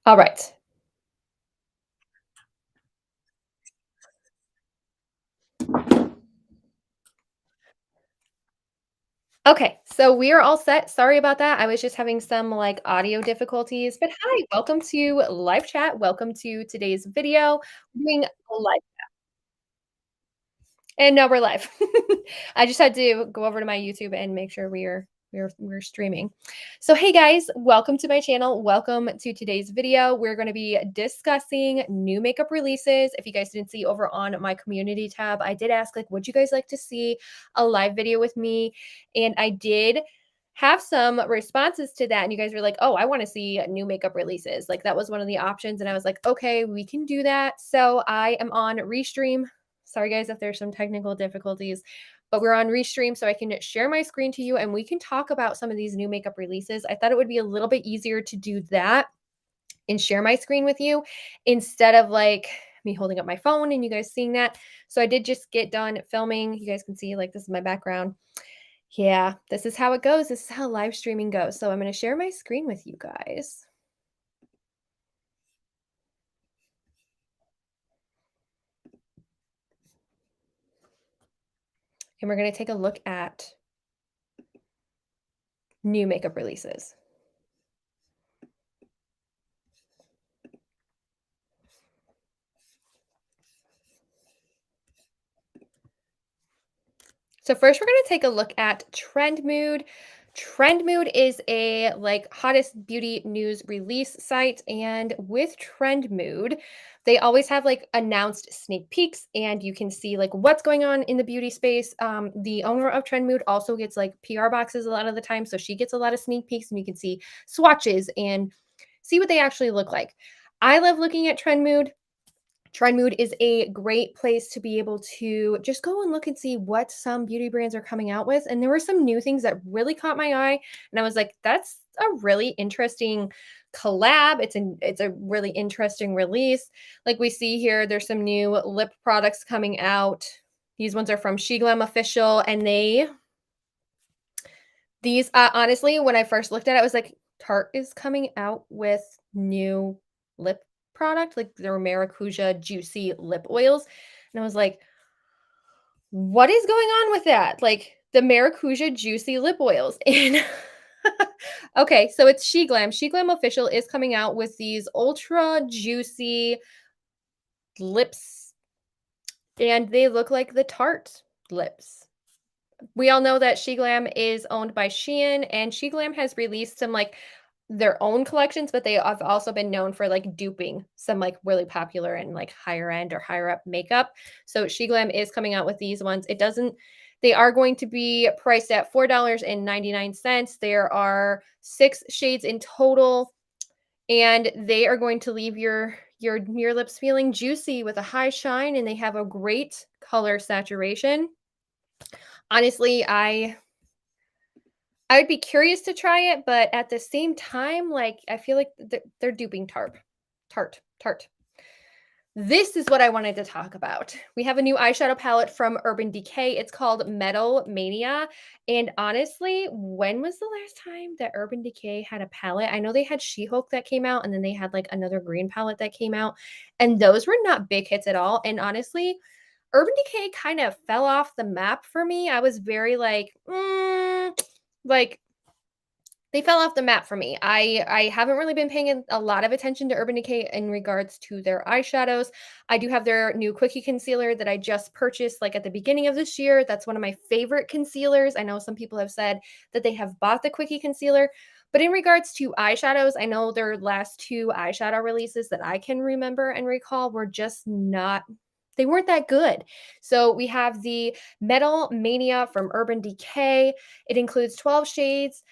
All right. Okay, so we are all set. Sorry about that. I was just having some like audio difficulties, but hi, welcome to live chat. Welcome to today's video. We're doing a live, and now we're live. I just had to go over to my YouTube and make sure we're streaming. So hey guys, welcome to my channel. Welcome to today's video. We're going to be discussing new makeup releases. If you guys didn't see over on my community tab, I did ask like, would you guys like to see a live video with me? And I did have some responses to that, and you guys were like, oh, I want to see new makeup releases. Like that was one of the options, and I was like, okay, we can do that. So I am on Restream. Sorry guys if there's some technical difficulties, but we're on Restream so I can share my screen to you and we can talk about some of these new makeup releases. I thought it would be a little bit easier to do that and share my screen with you instead of like me holding up my phone and you guys seeing that. So I did just get done filming. You guys can see like this is my background. Yeah, this is how it goes. This is how live streaming goes. So I'm going to share my screen with you guys. And we're going to take a look at new makeup releases. So first we're going to take a look at Trend Mood. Trend Mood is a like hottest beauty news release site, and with Trend Mood, they always have like announced sneak peeks and you can see like what's going on in the beauty space. The owner of Trend Mood also gets like PR boxes a lot of the time, so she gets a lot of sneak peeks and you can see swatches and see what they actually look like. I love looking at Trend Mood. Trend Mood is a great place to be able to just go and look and see what some beauty brands are coming out with. And there were some new things that really caught my eye. And I was like, that's a really interesting collab. It's a really interesting release. Like we see here, there's some new lip products coming out. These ones are from Sheglam Official, and these honestly, when I first looked at it, I was like, Tarte is coming out with new lip product, like their Maracuja Juicy Lip Oils. And I was like, what is going on with that? Like the Maracuja Juicy Lip Oils. And okay, so it's Sheglam. Sheglam Official is coming out with these ultra juicy lips, and they look like the Tarte lips. We all know that Sheglam is owned by Shein, and Sheglam has released some like their own collections, but they have also been known for like duping some like really popular and like higher end or higher up makeup. So Sheglam is coming out with these ones. It doesn't They are going to be priced at $4.99. There are 6 shades in total, and they are going to leave your lips feeling juicy with a high shine, and they have a great color saturation. Honestly, I would be curious to try it, but at the same time, like, I feel like they're duping Tarte. This is what I wanted to talk about. We have a new eyeshadow palette from Urban Decay. It's called Metal Mania. And honestly, when was the last time that Urban Decay had a palette? I know they had She-Hulk that came out, and then they had like another green palette that came out, and those were not big hits at all. And honestly, Urban Decay kind of fell off the map for me. I was very like, like they fell off the map for me. I haven't really been paying a lot of attention to Urban Decay in regards to their eyeshadows. I do have their new Quickie concealer that I just purchased like at the beginning of this year. That's one of my favorite concealers. I know some people have said that they have bought the Quickie concealer, but in regards to eyeshadows, I know their last 2 eyeshadow releases that I can remember and recall were just not, they weren't that good. So we have the Metal Mania from Urban Decay. It includes 12 shades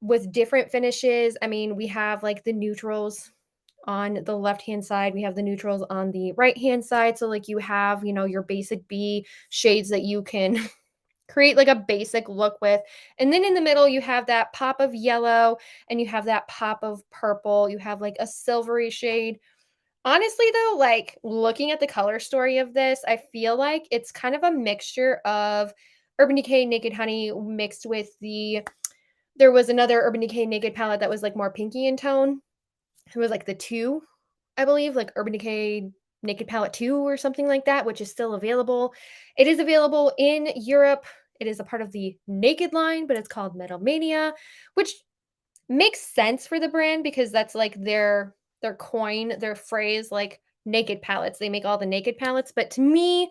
with different finishes. I mean, we have like the neutrals on the left-hand side, we have the neutrals on the right-hand side. So like you have, your basic B shades that you can create like a basic look with. And then in the middle, you have that pop of yellow and you have that pop of purple. You have like a silvery shade. Honestly, though, like looking at the color story of this, I feel like it's kind of a mixture of Urban Decay Naked Honey mixed with there was another Urban Decay Naked palette that was, like, more pinky in tone. It was, like, the 2, I believe, like, Urban Decay Naked Palette 2 or something like that, which is still available. It is available in Europe. It is a part of the Naked line, but it's called Metal Mania, which makes sense for the brand because that's, like, their coin, their phrase, like, naked palettes. They make all the naked palettes, but to me,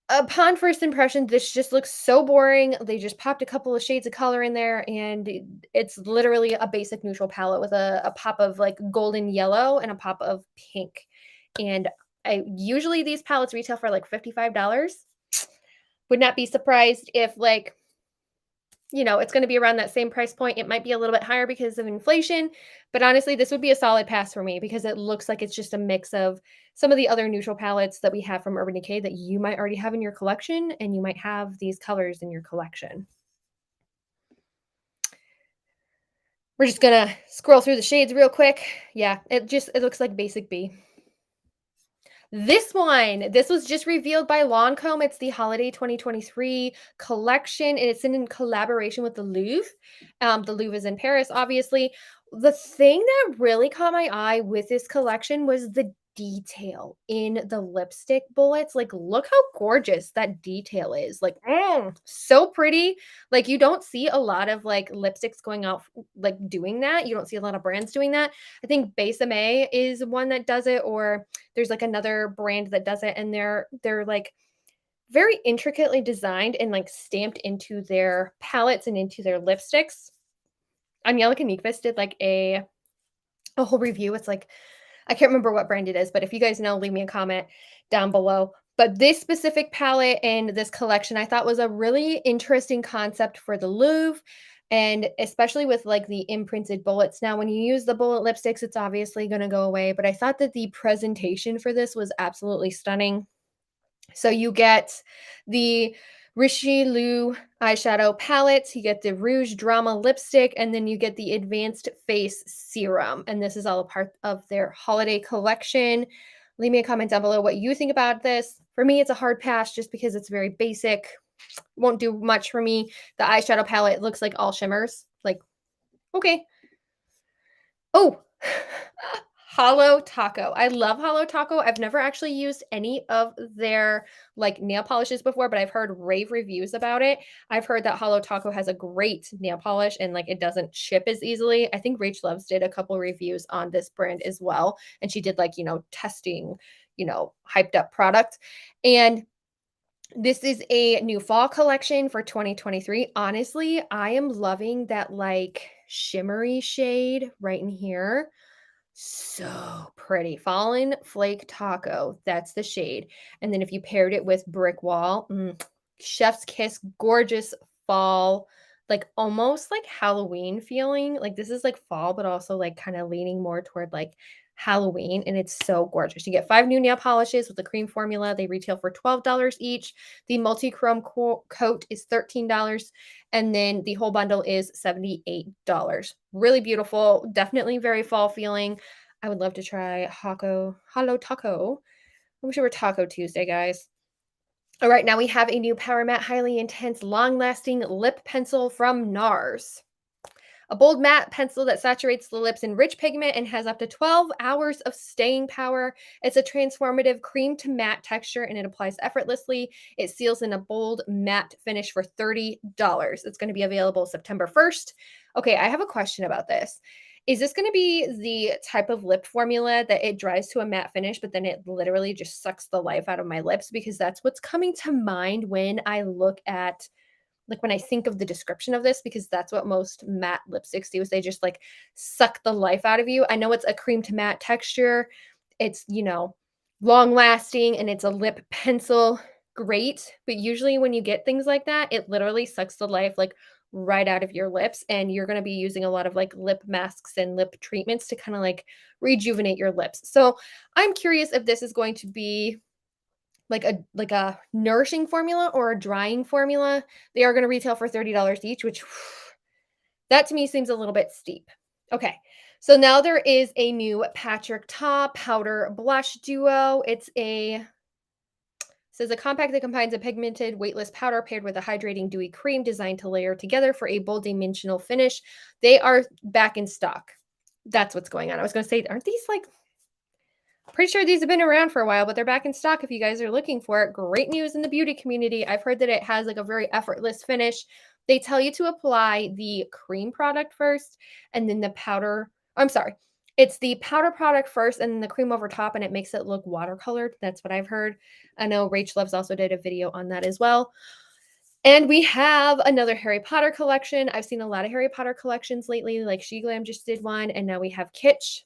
upon first impression, this just looks so boring. They just popped a couple of shades of color in there, and it's literally a basic neutral palette with a pop of like golden yellow and a pop of pink. And I usually these palettes retail for like $55. Would not be surprised if like it's going to be around that same price point. It might be a little bit higher because of inflation, but honestly, this would be a solid pass for me because it looks like it's just a mix of some of the other neutral palettes that we have from Urban Decay that you might already have in your collection, and you might have these colors in your collection. We're just going to scroll through the shades real quick. Yeah, it looks like basic B. This was just revealed by Lancome. It's the Holiday 2023 collection, and it's in collaboration with the Louvre. The Louvre is in Paris, obviously. The thing that really caught my eye with this collection was the detail in the lipstick bullets. Like, look how gorgeous that detail is. Like, so pretty. Like, you don't see a lot of like lipsticks going out like doing that. You don't see a lot of brands doing that. I think Besame is one that does it, or there's like another brand that does it, and they're like very intricately designed and like stamped into their palettes and into their lipsticks. Angelica Nyqvist did like a whole review. It's like I can't remember what brand it is, but if you guys know, leave me a comment down below. But this specific palette and this collection I thought was a really interesting concept for the Louvre, and especially with like the imprinted bullets. Now, when you use the bullet lipsticks, it's obviously going to go away, but I thought that the presentation for this was absolutely stunning. So you get the Richelieu eyeshadow palette, you get the Rouge Drama lipstick, and then you get the Advanced Face Serum. And this is all a part of their holiday collection. Leave me a comment down below what you think about this. For me, it's a hard pass just because it's very basic. Won't do much for me. The eyeshadow palette looks like all shimmers. Like, okay. Oh, Holo Taco. I love Holo Taco. I've never actually used any of their like nail polishes before, but I've heard rave reviews about it. I've heard that Holo Taco has a great nail polish and like it doesn't chip as easily. I think Rach Loves did a couple reviews on this brand as well. And she did like, testing, hyped up product. And this is a new fall collection for 2023. Honestly, I am loving that like shimmery shade right in here. So pretty. Fallen Flake Taco. That's the shade. And then if you paired it with Brick Wall, Chef's Kiss, gorgeous fall, like almost like Halloween feeling. Like this is like fall, but also like kind of leaning more toward like Halloween. And it's so gorgeous. You get 5 new nail polishes with the cream formula. They retail for $12 each. The multi-chrome coat is $13. And then the whole bundle is $78. Really beautiful. Definitely very fall feeling. I would love to try Holo Taco. I wish it were Taco Tuesday, guys. All right, now we have a new Power Matte Highly Intense Long-Lasting Lip Pencil from NARS. A bold matte pencil that saturates the lips in rich pigment and has up to 12 hours of staying power. It's a transformative cream to matte texture and it applies effortlessly. It seals in a bold matte finish for $30. It's going to be available September 1st. Okay, I have a question about this. Is this going to be the type of lip formula that it dries to a matte finish, but then it literally just sucks the life out of my lips? Because that's what's coming to mind when I look at like when I think of the description of this, because that's what most matte lipsticks do is they just like suck the life out of you. I know it's a cream to matte texture. It's, long lasting and it's a lip pencil. Great. But usually when you get things like that, it literally sucks the life like right out of your lips. And you're going to be using a lot of like lip masks and lip treatments to kind of like rejuvenate your lips. So I'm curious if this is going to be like a nourishing formula or a drying formula. They are going to retail for $30 each, which that to me seems a little bit steep. Okay, so now there is a new Patrick Ta powder blush duo. It's a Says a compact that combines a pigmented, weightless powder paired with a hydrating, dewy cream designed to layer together for a bold dimensional finish. They are back in stock. That's what's going on. I was going to say, aren't these like pretty sure these have been around for a while, but they're back in stock if you guys are looking for it. Great news in the beauty community. I've heard that it has like a very effortless finish. They tell you to apply the cream product first and then the powder. I'm sorry. It's the powder product first and then the cream over top, and it makes it look watercolored. That's what I've heard. I know Rach Loves also did a video on that as well. And we have another Harry Potter collection. I've seen a lot of Harry Potter collections lately, like She Glam just did one, and now we have Kitsch.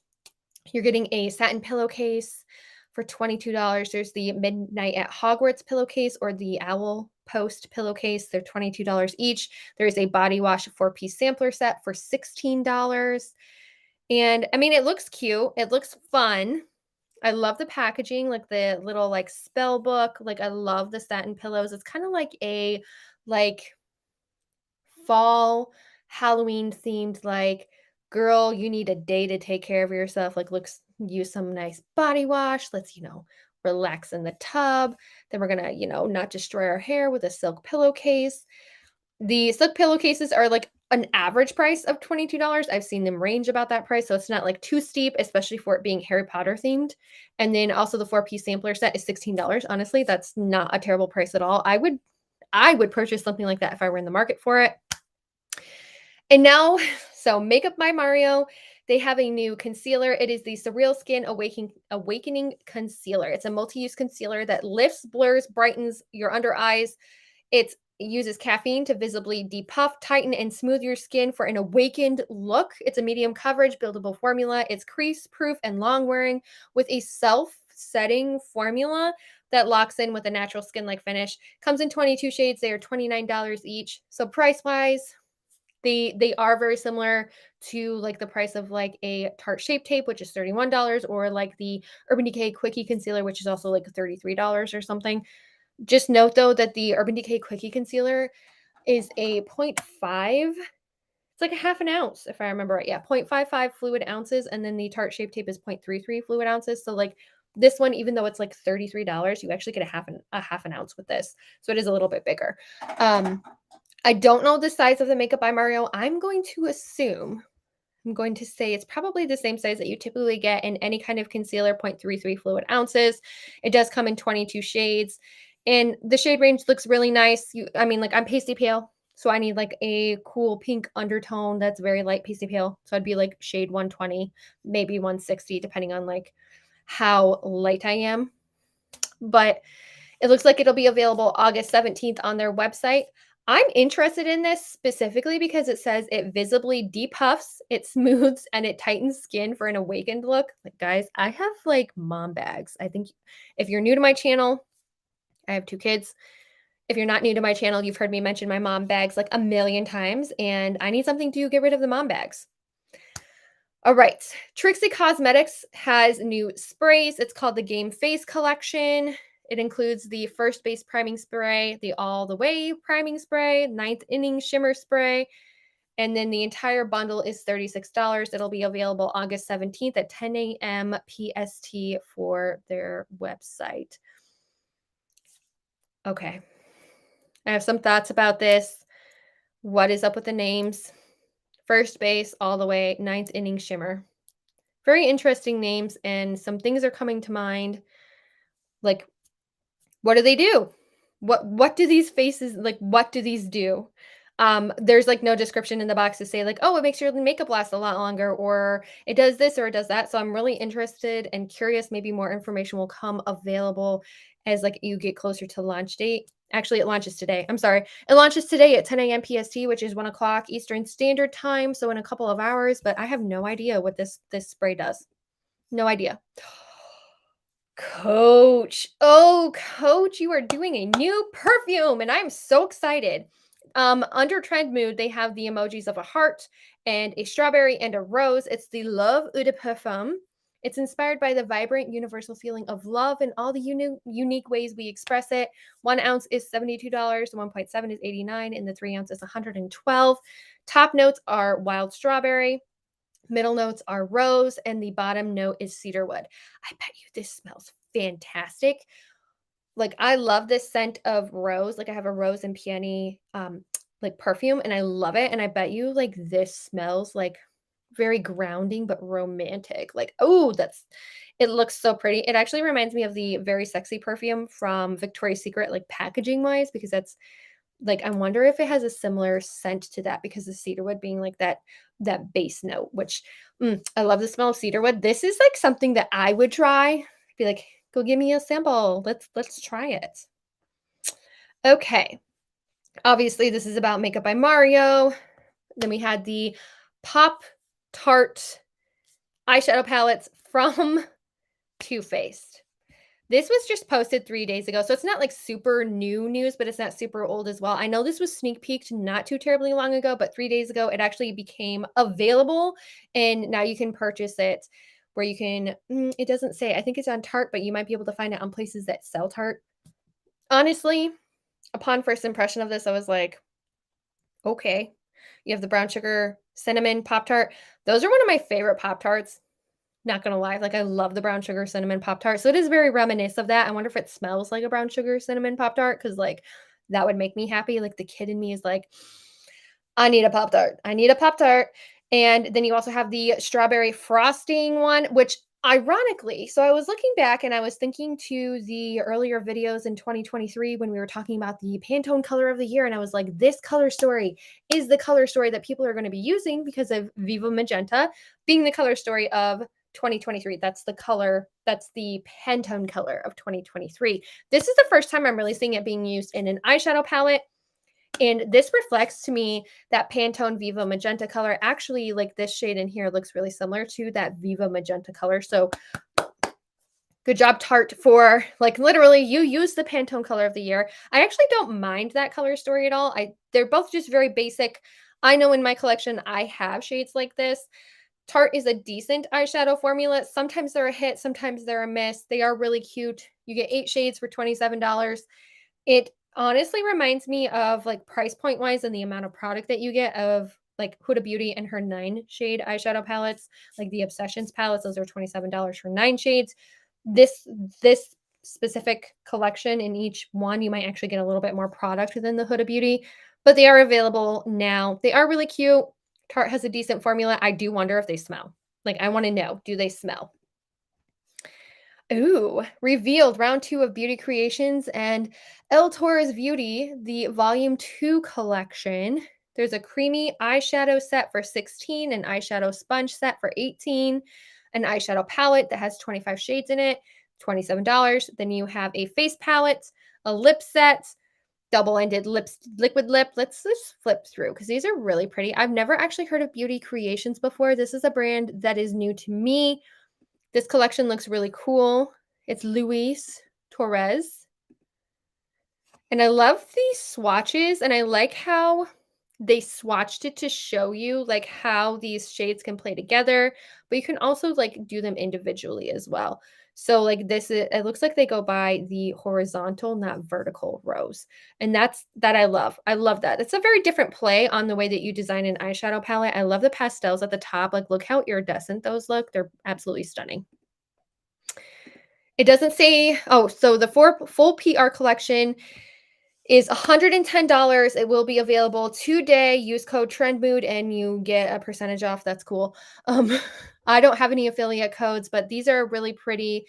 You're getting a satin pillowcase for $22. There's the Midnight at Hogwarts pillowcase or the Owl Post pillowcase. They're $22 each. There's a body wash 4-piece sampler set for $16. And I mean, it looks cute. It looks fun. I love the packaging, like the little like spell book. Like I love the satin pillows. It's kind of like a like fall Halloween themed, like, girl, you need a day to take care of yourself. Like, looks use some nice body wash. Let's, relax in the tub. Then we're gonna, not destroy our hair with a silk pillowcase. The silk pillowcases are like an average price of $22. I've seen them range about that price, so it's not like too steep, especially for it being Harry Potter themed. And then also the 4-piece sampler set is $16. Honestly, that's not a terrible price at all. I would purchase something like that if I were in the market for it. And now, so Makeup by Mario, they have a new concealer. It is the Surreal Skin Awakening Concealer. It's a multi-use concealer that lifts, blurs, brightens your under eyes. It uses caffeine to visibly depuff, tighten, and smooth your skin for an awakened look. It's a medium coverage, buildable formula. It's crease-proof and long-wearing with a self-setting formula that locks in with a natural skin-like finish. Comes in 22 shades. They are $29 each. So price-wise, they are very similar to like the price of like a Tarte Shape Tape, which is $31, or like the Urban Decay Quickie Concealer, which is also like $33 or something. Just note though that the Urban Decay Quickie Concealer is a 0.5. It's like a half an ounce, if I remember right. Yeah, 0.55 fluid ounces, and then the Tarte Shape Tape is 0.33 fluid ounces. So like this one, even though it's like $33, you actually get a half an ounce with this. So it is a little bit bigger. I don't know the size of the Makeup by Mario. I'm going to say it's probably the same size that you typically get in any kind of concealer, 0.33 fluid ounces. It does come in 22 shades, and the shade range looks really nice. I'm pasty pale, so I need like a cool pink undertone that's very light pasty pale. So I'd be like shade 120, maybe 160, depending on like how light I am. But it looks like it'll be available August 17th on their website. I'm interested in this specifically because it says it visibly depuffs, it smooths, and it tightens skin for an awakened look. Like, guys, I have like mom bags. I think if you're new to my channel, I have 2 kids. If you're not new to my channel, you've heard me mention my mom bags like a million times, and I need something to get rid of the mom bags. All right, Trixie Cosmetics has new sprays. It's called the Game Face Collection. It includes the First Base Priming Spray, the All the Way Priming Spray, Ninth Inning Shimmer Spray, and then the entire bundle is $36. It'll be available August 17th at 10 a.m. PST for their website. Okay, I have some thoughts about this. What is up with the names? First Base, All the Way, Ninth Inning Shimmer. Very interesting names, and some things are coming to mind. Like, what do they do? What do these faces like? What do these do? There's like no description in the box to say like, oh, it makes your makeup last a lot longer, or it does this or it does that. So I'm really interested and curious. Maybe more information will come available as like you get closer to launch date. Actually, it launches today. I'm sorry. It launches today at 10 a.m. PST, which is 1 o'clock Eastern Standard Time. So in a couple of hours, but I have no idea what this spray does. No idea. Coach. Oh, Coach, you are doing a new perfume, and I'm so excited. Under Trend Mood, they have the emojis of a heart and a strawberry and a rose. It's the Love Eau de Parfum. It's inspired by the vibrant universal feeling of love and all the unique ways we express it. 1 ounce is $72, the 1.7 is $89, and the 3 ounce is $112. Top notes are wild strawberry. Middle notes are rose, and the bottom note is cedarwood. I bet you this smells fantastic. Like, I love this scent of rose, like, I have a rose and peony, like, perfume, and I love it, and I bet you, like, this smells, like, very grounding, but romantic, like, oh, that's it looks so pretty. It actually reminds me of the Very Sexy perfume from Victoria's Secret, like, packaging-wise, because that's like, I wonder if it has a similar scent to that because the cedarwood being, like, that base note, which, I love the smell of cedarwood. This is, like, something that I would try. Be like, "Go give me a sample. Let's try it." Okay. Obviously, this is about Makeup by Mario. Then we had the Pop Tart eyeshadow palettes from Too Faced. This was just posted 3 days ago, so it's not, like, super new news, but it's not super old as well. I know this was sneak peeked not too terribly long ago, but 3 days ago, it actually became available, and now you can purchase it where you can it doesn't say. I think it's on Tarte, but you might be able to find it on places that sell Tarte. Honestly, upon first impression of this, I was like, "Okay." You have the brown sugar cinnamon Pop-Tart. Those are one of my favorite Pop-Tarts. Not gonna lie, like, I love the brown sugar cinnamon Pop-Tart, so it is very reminiscent of that. I wonder if it smells like a brown sugar cinnamon Pop-Tart, because like, that would make me happy, like, the kid in me is like, "I need a Pop-Tart. I need a Pop-Tart." And then you also have the strawberry frosting one, which ironically, so I was looking back and I was thinking to the earlier videos in 2023 when we were talking about the Pantone color of the year, and I was like, "This color story is the color story that people are gonna be using because of Viva Magenta being the color story of 2023." That's the color, that's the Pantone color of 2023. This is the first time I'm really seeing it being used in an eyeshadow palette, and this reflects to me that Pantone Viva Magenta color. Actually, like, this shade in here looks really similar to that Viva Magenta color, so good job, Tarte, for, like, literally, you use the Pantone color of the year. I actually don't mind that color story at all. They're both just very basic. I know in my collection, I have shades like this. Tarte is a decent eyeshadow formula. Sometimes they're a hit, sometimes they're a miss. They are really cute. You get 8 shades for $27. It honestly reminds me of, like, price point wise and the amount of product that you get of, like, Huda Beauty and her 9 shade eyeshadow palettes, like the Obsessions palettes. Those are $27 for 9 shades. This this specific collection in each one, you might actually get a little bit more product than the Huda Beauty, but they are available now. They are really cute. Tarte has a decent formula. I do wonder if they smell. Like, I wanna know, do they smell? Ooh, revealed round 2 of Beauty Creations and El Toro's Beauty, the volume 2 collection. There's a creamy eyeshadow set for 16, an eyeshadow sponge set for 18, an eyeshadow palette that has 25 shades in it, $27. Then you have a face palette, a lip set, double-ended lips liquid lip. Let's just flip through because these are really pretty. I've never actually heard of Beauty Creations before. This is a brand that is new to me. This collection looks really cool. It's Luis Torres. And I love these swatches, and I like how they swatched it to show you, like, how these shades can play together, but you can also, like, do them individually as well. So, like, it looks like they go by the horizontal, not vertical rows, and that I love. I love that. It's a very different play on the way that you design an eyeshadow palette. I love the pastels at the top. Like, look how iridescent those look. They're absolutely stunning. It doesn't say, oh, so the full PR collection is $110. It will be available today. Use code TRENDMOOD and you get a percentage off. That's cool. Um, I don't have any affiliate codes, but these are really pretty.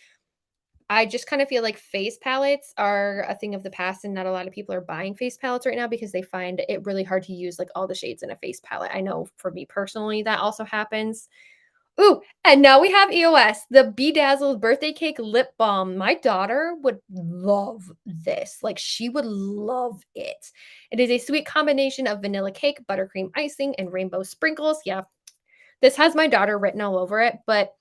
I just kind of feel like face palettes are a thing of the past, and not a lot of people are buying face palettes right now because they find it really hard to use, like, all the shades in a face palette. I know for me personally that also happens. Ooh, and now we have EOS, the Bedazzled Birthday Cake Lip Balm. My daughter would love this. Like, she would love it. It is a sweet combination of vanilla cake, buttercream icing, and rainbow sprinkles. Yeah, this has my daughter written all over it, but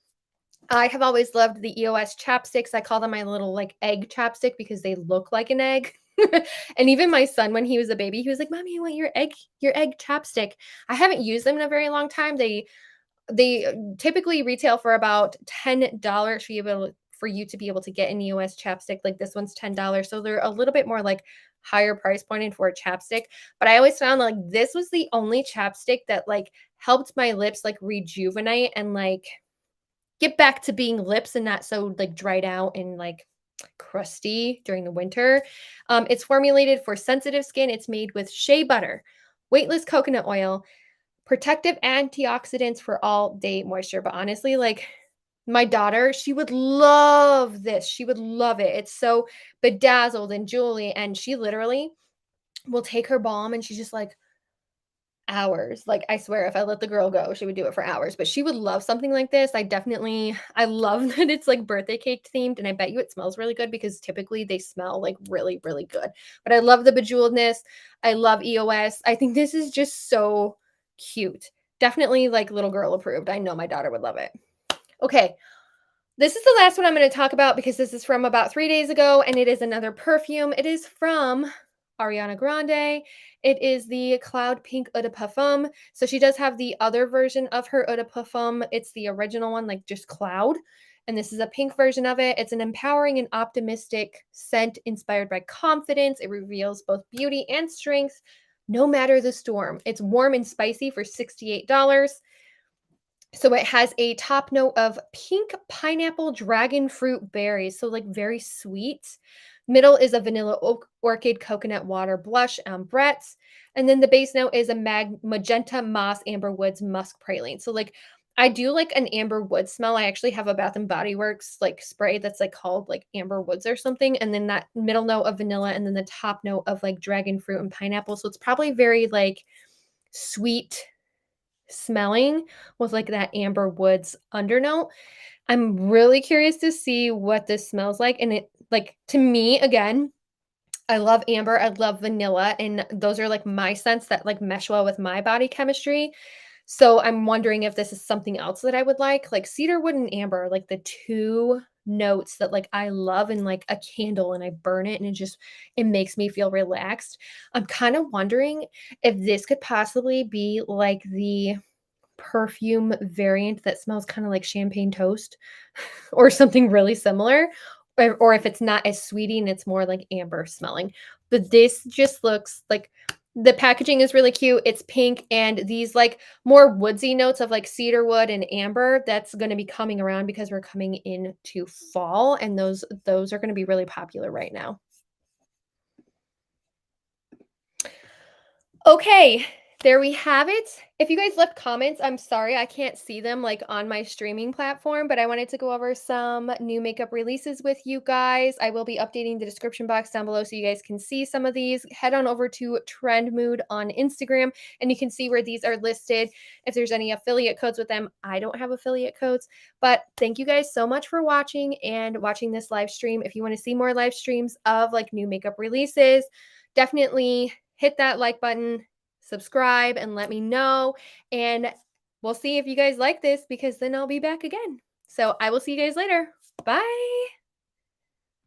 I have always loved the EOS chapsticks. I call them my little, like, egg chapstick because they look like an egg. And even my son, when he was a baby, he was like, "Mommy, I want your egg chapstick." I haven't used them in a very long time. They typically retail for about $10 for you to be able to get an EOS chapstick. Like, this one's $10. So they're a little bit more, like, higher price pointed for a chapstick. But I always found, like, this was the only chapstick that, like, helped my lips, like, rejuvenate and, like, get back to being lips and not so, like, dried out and, like, crusty during the winter. It's formulated for sensitive skin. It's made with shea butter, weightless coconut oil, protective antioxidants for all day moisture. But honestly, like my daughter, she would love this. She would love it. It's so bedazzled and jewelry. And she literally will take her balm and she's just like, hours. Like, I swear, if I let the girl go, she would do it for hours, but she would love something like this. I love that it's like birthday cake themed, and I bet you it smells really good because typically they smell like really, really good. But I love the bejeweledness. I love EOS. I think this is just so cute. Definitely like little girl approved. I know my daughter would love it. Okay. This is the last one I'm going to talk about because this is from about 3 days ago, and it is another perfume. It is from Ariana Grande. It is the Cloud Pink Eau de Parfum. So she does have the other version of her Eau de Parfum. It's the original one, like just cloud. And this is a pink version of it. It's an empowering and optimistic scent inspired by confidence. It reveals both beauty and strength, no matter the storm. It's warm and spicy for $68. So it has a top note of pink pineapple dragon fruit berries. So like very sweet. Middle is a vanilla orchid coconut water blush ambrette. And then the base note is a magenta moss amber woods musk praline. So like I do like an amber wood smell. I actually have a Bath and Body Works like spray that's like called like amber woods or something. And then that middle note of vanilla and then the top note of like dragon fruit and pineapple. So it's probably very like sweet smelling with like that amber woods undernote. I'm really curious to see what this smells like. And it like to me again, I love amber, I love vanilla, and those are like my scents that like mesh well with my body chemistry. So I'm wondering if this is something else that I would like cedarwood and amber, like the two notes that like I love in like a candle, and I burn it and it makes me feel relaxed. I'm kind of wondering if this could possibly be like the perfume variant that smells kind of like champagne toast or something really similar, or if it's not as sweetie and it's more like amber smelling. But this just looks like the packaging is really cute. It's pink, and these like more woodsy notes of like cedarwood and amber, that's going to be coming around because we're coming into fall, and those are going to be really popular right now. Okay, there we have it. If you guys left comments, I'm sorry I can't see them like on my streaming platform, but I wanted to go over some new makeup releases with you guys. I will be updating the description box down below so you guys can see some of these. Head on over to Trend Mood on Instagram and you can see where these are listed. If there's any affiliate codes with them, I don't have affiliate codes, but thank you guys so much for watching this live stream. If you want to see more live streams of like new makeup releases, definitely hit that like button, subscribe, and let me know. And we'll see if you guys like this because then I'll be back again. So I will see you guys later. Bye.